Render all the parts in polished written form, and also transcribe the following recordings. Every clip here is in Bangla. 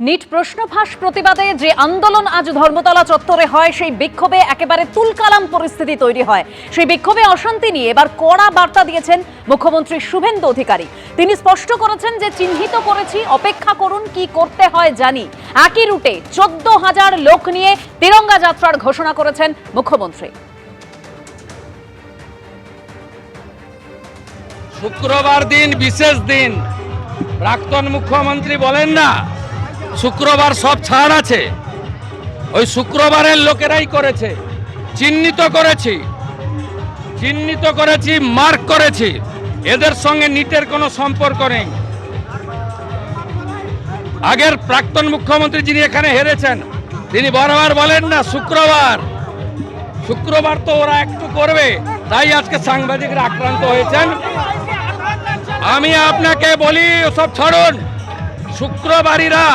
নিট প্রশ্ন ফাঁস প্রতিবাদে যে আন্দোলন আজ ধর্মতলা চত্বরে হয় সেই বিক্ষোভে একেবারে তুলকালাম পরিস্থিতি তৈরি হয়। সেই বিক্ষোভে অশান্তি নিয়ে এবার কড়া বার্তা দিয়েছেন মুখ্যমন্ত্রী শুভেন্দু অধিকারী। তিনি স্পষ্ট করেছেন যে চিহ্নিত করেছি, অপেক্ষা করুন, কি করতে হয় জানি। একই রুটে 14,000 লোক নিয়ে তিরঙ্গা যাত্রার ঘোষণা করেছেন মুখ্যমন্ত্রী। শুক্রবার দিন বিশেষ দিন, প্রাক্তন মুখ্যমন্ত্রী বলেন না শুক্রবার সব ছাড় আছে, ওই শুক্রবারের লোকেরাই করেছে। চিহ্নিত করেছি, মার্ক করেছি, এদের সঙ্গে নিটের কোনো সম্পর্ক নেই। আগের প্রাক্তন মুখ্যমন্ত্রী যিনি এখানে হেরেছেন তিনি বারবার বলেন না শুক্রবার তো ওরা একটু করবে, তাই আজকে সাংবাদিকরা আক্রান্ত হয়েছেন। আমি আপনাকে বলি ওসব ছাড়ুন, শুক্রবারীরা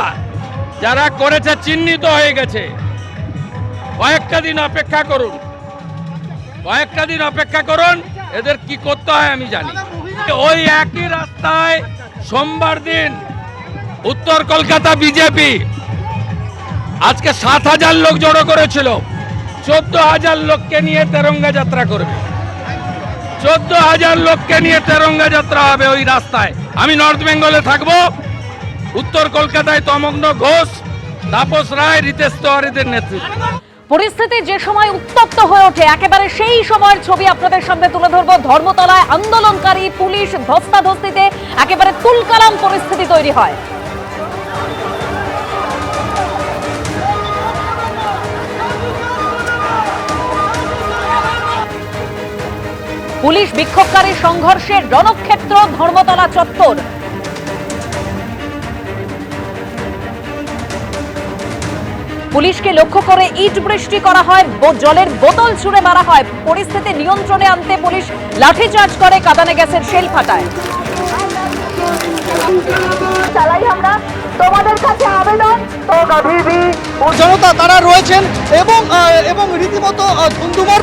যারা করেছে চিহ্নিত হয়ে গেছে। কয়েকটা দিন অপেক্ষা করুন, এদের কি করতে হয় আমি জানি। ওই একই রাস্তায় সোমবার দিন উত্তর কলকাতা বিজেপি আজকে 7,000 লোক জড়ো করেছিল। 14,000 লোককে নিয়ে তেরঙ্গা যাত্রা করবে। 14,000 লোককে নিয়ে তেরঙ্গা যাত্রা হবে ওই রাস্তায়। আমি নর্থ বেঙ্গলে থাকবো, উত্তর কলকাতায় তমগ্ন ঘোষ, তাপস রায়, রিতেশ তেওয়ারিদের নেতৃত্বে। পরিস্থিতি যে সময় উত্তপ্ত হয়ে ওঠে, একেবারে সেই সময়ের ছবি আপনাদের সামনে তুলে ধরবো। ধর্মতলায় আন্দোলনকারী পুলিশ ধস্তাধস্তিতে একেবারে তুলকালাম পরিস্থিতি তৈরি হয়। পুলিশ বিক্ষোভকারী সংঘর্ষের রণক্ষেত্র ধর্মতলা চত্বর। পুলিশকে লক্ষ্য করে ইট বৃষ্টি করা হয়, জলের বোতল ছুঁড়ে মারা হয়। পরিস্থিতি নিয়ন্ত্রণে আনতে পুলিশ লাঠিচার্জ করে, কাঁদানে গ্যাসের শেল ফাটায়। আমরা তোমাদের কাছে আবেদন, জনতা তারা রয়েছেন এবং রীতিমতো ধুন্ধুমার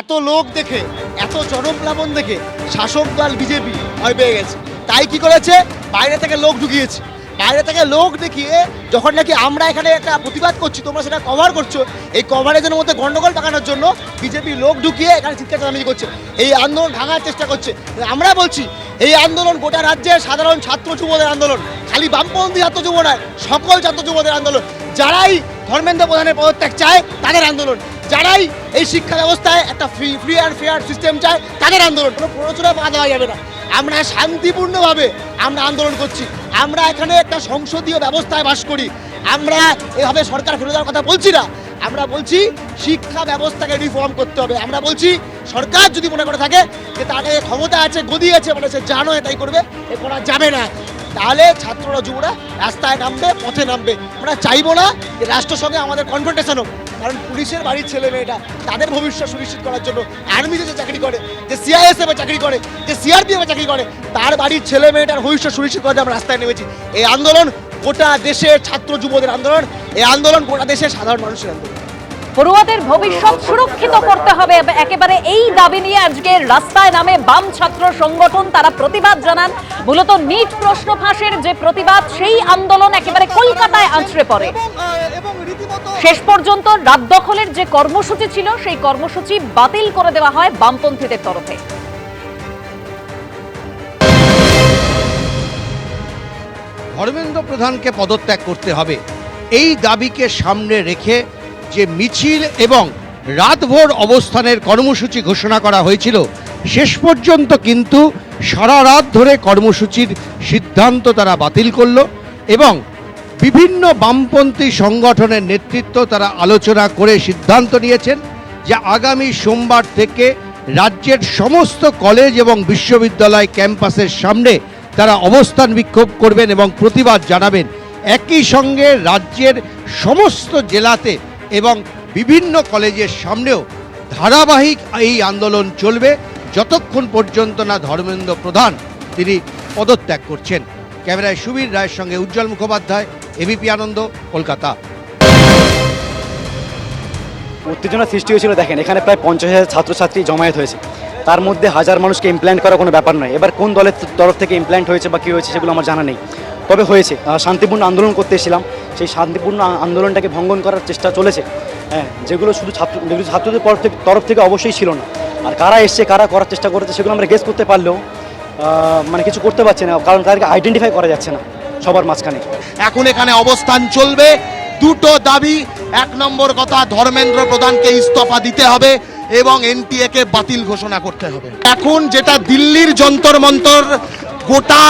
এত লোক দেখে, এত জনপ্লাবন দেখে শাসক দল বিজেপি ভয় পেয়ে গেছে। তাই কি করেছে, বাইরে থেকে লোক ঢুকিয়েছে। বাইরে থেকে লোক দেখিয়ে যখন নাকি আমরা এখানে একটা প্রতিবাদ করছি, তোমরা সেটা কভার করছো, এই কভারেজের মধ্যে গন্ডগোল পাকানোর জন্য বিজেপি লোক ঢুকিয়ে এখানে চিৎকার চেঁচামেচি করছে, এই আন্দোলন ভাঙার চেষ্টা করছে। আমরা বলছি এই আন্দোলন গোটা রাজ্যের সাধারণ ছাত্র যুবদের আন্দোলন, খালি বামপন্থী ছাত্র যুব নয়, সকল ছাত্র যুবদের আন্দোলন। যারাই ধর্মেন্দ্র প্রধানের পদত্যাগ চায় তাদের আন্দোলন, যারাই এই শিক্ষা ব্যবস্থায় একটা ফ্রি অ্যান্ড ফেয়ার সিস্টেম চায় তাদের আন্দোলন। কোনো প্ররোচনা পা দেওয়া যাবে না। আমরা শান্তিপূর্ণভাবে আমরা আন্দোলন করছি। আমরা এখানে একটা সংসদীয় ব্যবস্থায় বাস করি। আমরা এভাবে সরকার ফেলে দেওয়ার কথা বলছি না। আমরা বলছি শিক্ষা ব্যবস্থাকে রিফর্ম করতে হবে। আমরা বলছি সরকার যদি মনে করে থাকে যে তাকে ক্ষমতা আছে, গদি আছে, বলে সে জানো এটাই করবে, এ করা যাবে না, তাহলে ছাত্ররা যুবরা রাস্তায় নামবে, পথে নামবে। আমরা চাইবো না যে রাষ্ট্রের সঙ্গে আমাদের কনফ্রন্টেশন হোক, কারণ পুলিশের বাড়ির ছেলে মেয়েটা তাদের ভবিষ্যৎ সুনিশ্চিত করার জন্য আর্মিতে যে চাকরি করে, যে সিআইএসএফে চাকরি করে, যে সিআরপিএফে চাকরি করে, তার বাড়ির ছেলে মেয়েটার ভবিষ্যৎ সুনিশ্চিত করার আমরা রাস্তায় নেমেছি। এই আন্দোলন গোটা দেশের ছাত্র যুবদের আন্দোলন, এই আন্দোলন গোটা দেশের সাধারণ মানুষের আন্দোলন। পড়ুয়াদের ভবিষ্যৎ সুরক্ষিত করতে হবে, একেবারে এই দাবি নিয়ে আজকে রাস্তায় নামে বাম ছাত্র সংগঠন। তারা প্রতিবাদ জানান। মূলত নিট প্রশ্ন ফাঁসের যে প্রতিবাদ, সেই আন্দোলন একেবারে কলকাতায় আছড়ে পড়ে। শেষ পর্যন্ত রাত দখলের যে কর্মসূচি ছিল, সেই কর্মসূচি বাতিল করে দেওয়া হয় বামপন্থীদের তরফে। ধর্মেন্দ্র প্রধানকে পদত্যাগ করতে হবে, এই দাবিকে সামনে রেখে যে মিছিল এবং রাতভর অবস্থানের কর্মসূচি ঘোষণা করা হয়েছিল, শেষ পর্যন্ত কিন্তু সারা রাত ধরে কর্মসূচির সিদ্ধান্ত তারা বাতিল করলো এবং বিভিন্ন বামপন্থী সংগঠনের নেতৃত্ব তারা আলোচনা করে সিদ্ধান্ত নিয়েছেন যে আগামী সোমবার থেকে রাজ্যের সমস্ত কলেজ এবং বিশ্ববিদ্যালয় ক্যাম্পাসের সামনে তারা অবস্থান বিক্ষোভ করবেন এবং প্রতিবাদ জানাবেন। একই সঙ্গে রাজ্যের সমস্ত জেলাতে এবং বিভিন্ন কলেজের সামনেও ধারাবাহিক এই আন্দোলন চলবে যতক্ষণ পর্যন্ত না ধর্মেন্দ্র প্রধান তিনি পদত্যাগ করছেন। ক্যামেরায় সুবীর রায়ের সঙ্গে উজ্জ্বল মুখোপাধ্যায়, এবিপি আনন্দ, কলকাতা। উত্তেজনা সৃষ্টি হয়েছিল। দেখেন, এখানে প্রায় 50,000 ছাত্রছাত্রী জমায়েত হয়েছে। তার মধ্যে হাজার মানুষকে ইমপ্ল্যান্ট করা কোনো ব্যাপার নয়। এবার কোন দলের তরফ থেকে ইমপ্ল্যান্ট হয়েছে বা কী হয়েছে সেগুলো আমার জানা নেই, তবে হয়েছে। শান্তিপূর্ণ আন্দোলন করতে এসেছিলাম, সেই শান্তিপূর্ণ আন্দোলনটাকে ভঙ্গন করার চেষ্টা চলেছে। হ্যাঁ, যেগুলো শুধু ছাত্রদের তরফ থেকে অবশ্যই ছিল না। আর কারা এসছে, কারা করার চেষ্টা করেছে সেগুলো আমরা গেস করতে পারলেও মানে কিছু করতে পারছি না, কারণ তাদেরকে আইডেন্টিফাই করা যাচ্ছে না সবার মাঝখানে। এখন এখানে অবস্থান চলবে, দুটো দাবি। এক নম্বর কথা, ধর্মেন্দ্র প্রধানকে ইস্তফা দিতে হবে এবং এনটিএ কে বাতিল ঘোষণা করতে হবে। এখন যেটা দিল্লির যন্তর মন্তর, গোটা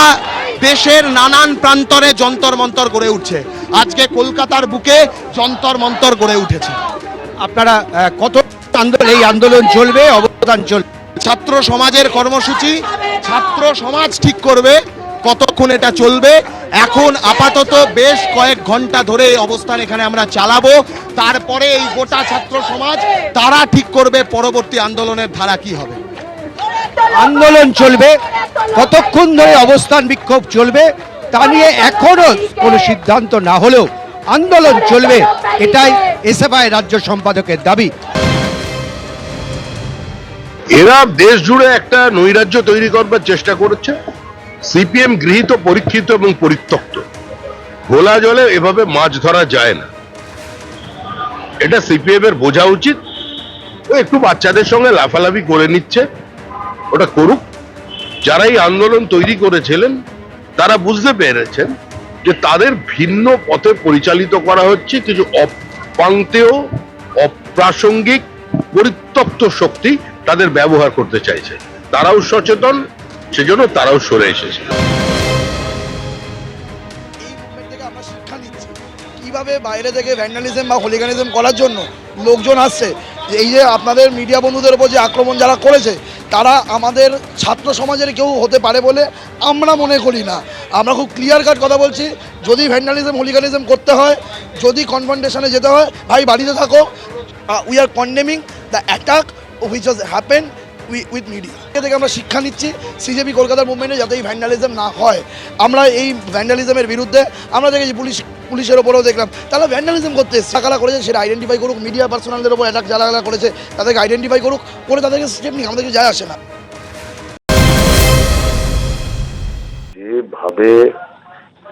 দেশের নানান প্রান্তরে যন্তর মন্তর গড়ে উঠছে, আজকে কলকাতার বুকে যন্তর মন্তর গড়ে উঠেছে। আপনারা কত এই আন্দোলন চলবে, অবস্থান চলবে? ছাত্র সমাজের কর্মসূচি ছাত্র সমাজ ঠিক করবে কতক্ষণ এটা চলবে। এখন আপাতত বেশ কয়েক ঘন্টা ধরে এই অবস্থান এখানে আমরা চালাবো, তারপরে এই গোটা ছাত্র সমাজ তারা ঠিক করবে পরবর্তী আন্দোলনের ধারা কি হবে। আন্দোলন চলবে, কতক্ষণ ধরে অবস্থান বিক্ষোভ চলবে তা নিয়ে এখনো কোনো সিদ্ধান্ত না হলেও আন্দোলন চলবে, এটাই এসএফআই রাজ্য সম্পাদকের দাবি। এরা দেশ জুড়ে একটা নৈরাজ্য তৈরি করবার চেষ্টা করেছে। সিপিএম গৃহীত, পরীক্ষিত এবং পরিত্যক্ত। ঘোলা জলে এভাবে মাছ ধরা যায় না, এটা সিপিএম এর বোঝা উচিত। ও একটু বাচ্চাদের সঙ্গে লাফালাফি করে নিচ্ছে, ওটা করুক। যারা এই আন্দোলন তৈরি করেছিলেন তারা বুঝতে পেরেছেন যে তাদের ভিন্ন পথে পরিচালিত করা হচ্ছে, কিছু অপান্তেয় অপ্রাসঙ্গিক পরিত্যক্ত শক্তি তাদের ব্যবহার করতে চাইছে। তারাও সচেতন, সেজন্য তারাও সরে এসেছে। আমরা শিক্ষা নিচ্ছি কিভাবে বাইরে থেকে ভ্যান্ডালিজম বা হোলিগানিজম করার জন্য লোকজন আসছে। এই যে আপনাদের মিডিয়া বন্ধুদের উপর যে আক্রমণ যারা করেছে, তারা আমাদের ছাত্র সমাজের কেউ হতে পারে বলে আমরা মনে করি না। আমরা খুব ক্লিয়ার কাট কথা বলছি, যদি ভ্যান্ডালিজম হোলিগানিজম করতে হয়, যদি কনফ্রন্টেশনে যেতে হয়, ভাই বাড়িতে থাকো। We are condemning the attack which has happen with media. এ থেকে আমরা শিক্ষা নিচ্ছি সিজেপি কলকাতার মুভমেন্টে যাতে এই ভ্যান্ডালিজম না হয়। আমরা এই ভ্যান্ডালিজমের বিরুদ্ধে আমরা দেখেছি পুলিশের ওপরেও দেখলাম তারা ভ্যান্ডালিজম করতে এসছে, কারা করেছে সেটা আইডেন্টিফাই করুক। মিডিয়া পার্সোনালদের ওপর অ্যাটাক যারা করেছে তাদেরকে আইডেন্টিফাই করুক, করে তাদেরকে স্টেপ নিক, আমাদেরকে যায় আসে না। যেভাবে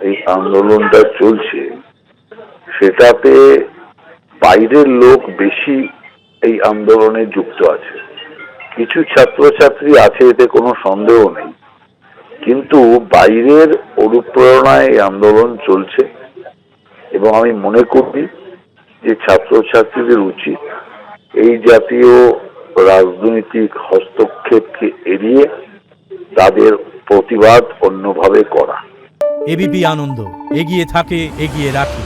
এই আন্দোলনটা চলছে সেটাতে বাইরের লোক বেশি এই আন্দোলনে যুক্ত আছে। কিছু ছাত্রছাত্রী আছে, এতে কোনো সন্দেহ নেই, কিন্তু বাইরের অনুপ্রেরণায় এই আন্দোলন চলছে এবং আমি মনে করি যে ছাত্রছাত্রীদের উচিত এই জাতীয় রাজনৈতিক হস্তক্ষেপকে এড়িয়ে তাদের প্রতিবাদ অন্যভাবে করা। এবিপি আনন্দ, এগিয়ে থাকে, এগিয়ে রাখে।